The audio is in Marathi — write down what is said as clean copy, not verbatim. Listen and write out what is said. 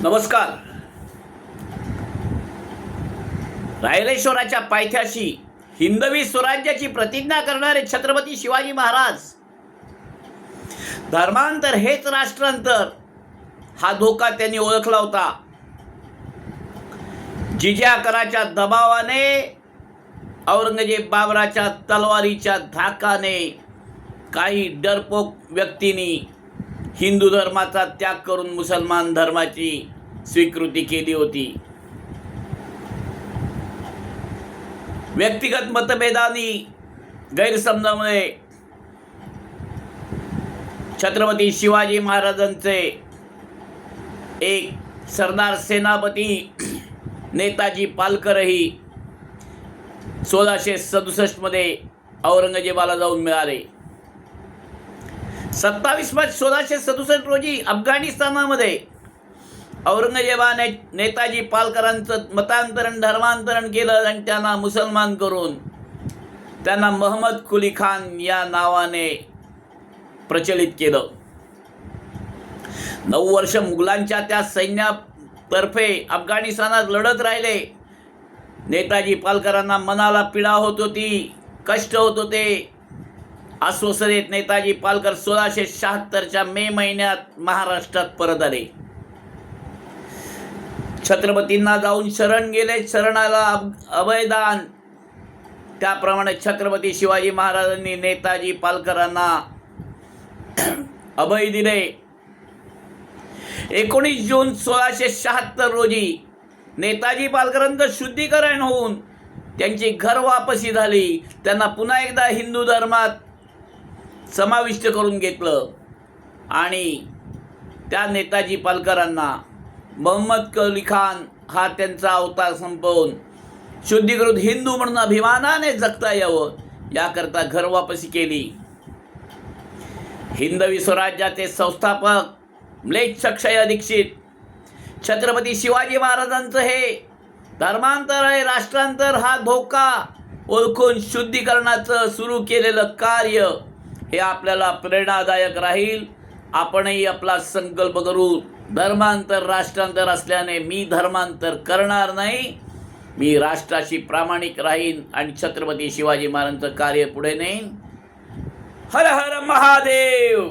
नमस्कार. रायरेश्वराच्या पायथ्याशी हिंदवी स्वराज्याची प्रतिज्ञा करणारे छत्रपती शिवाजी महाराज, धर्मांतर हेच राष्ट्रांतर हा धोका त्यांनी ओळखला होता. जिझिया कराच्या दबावाने, औरंगजेब बाबराच्या तलवारीच्या धाकाने काही डरपोक व्यक्तींनी हिंदू धर्माचा त्याग करून मुसलमान धर्माची स्वीकृती केली होती. व्यक्तिगत मतभेदांनी, गैरसमजामुळे छत्रपती शिवाजी महाराजांचे एक सरदार सेनापती नेताजी पालकरही 1667 मध्ये औरंगजेबाला जाऊन मिळाले. 27 मार्च 1667 रोजी अफगाणिस्तानामध्ये औरंगजेबाने नेताजी पालकरांचं मतांतरण, धर्मांतरण केलं आणि त्यांना मुसलमान करून त्यांना महम्मद कुली खान या नावाने प्रचलित केलं. 9 वर्ष मुघलांच्या त्या सैन्यातर्फे अफगाणिस्तानात लढत राहिले. नेताजी पालकरांना मनाला पीडा होत होती, कष्ट होत होते. अस्वस्थतेत नेताजी पालकर 1676च्या मे महिन्यात महाराष्ट्रात परत आले. छत्रपतींना जाऊन शरण गेले, शरणाला अभयदान. त्याप्रमाणे छत्रपती शिवाजी महाराजांनी नेताजी पालकरांना अभय दिले. 19 जून 1676 रोजी नेताजी पालकरांचं शुद्धीकरण होऊन त्यांची घर वापसी झाली. त्यांना पुन्हा एकदा हिंदू धर्मात समाविष्ट करून घेतलं आणि त्या नेताजी पालकरांना महम्मद कुली खान हा त्यांचा अवतार संपवून शुद्धीकृत हिंदू म्हणून अभिमानाने जगता यावं याकरता घर वापसी केली. हिंदवी स्वराज्याचे संस्थापक म्लेच्छक्षय दीक्षित छत्रपती शिवाजी महाराजांचं हे धर्मांतर आहे, राष्ट्रांतर हा धोका ओळखून शुद्धीकरणाचं सुरू केलेलं कार्य हे आपल्याला प्रेरणादायक राहील. आपणही आपला संकल्प करू. धर्मांतर राष्ट्रांतर असल्याने मी धर्मांतर करणार नाही, मी राष्ट्राशी प्रामाणिक राहीन आणि छत्रपती शिवाजी महाराजांचं कार्य पुढे नेईन. हर हर महादेव.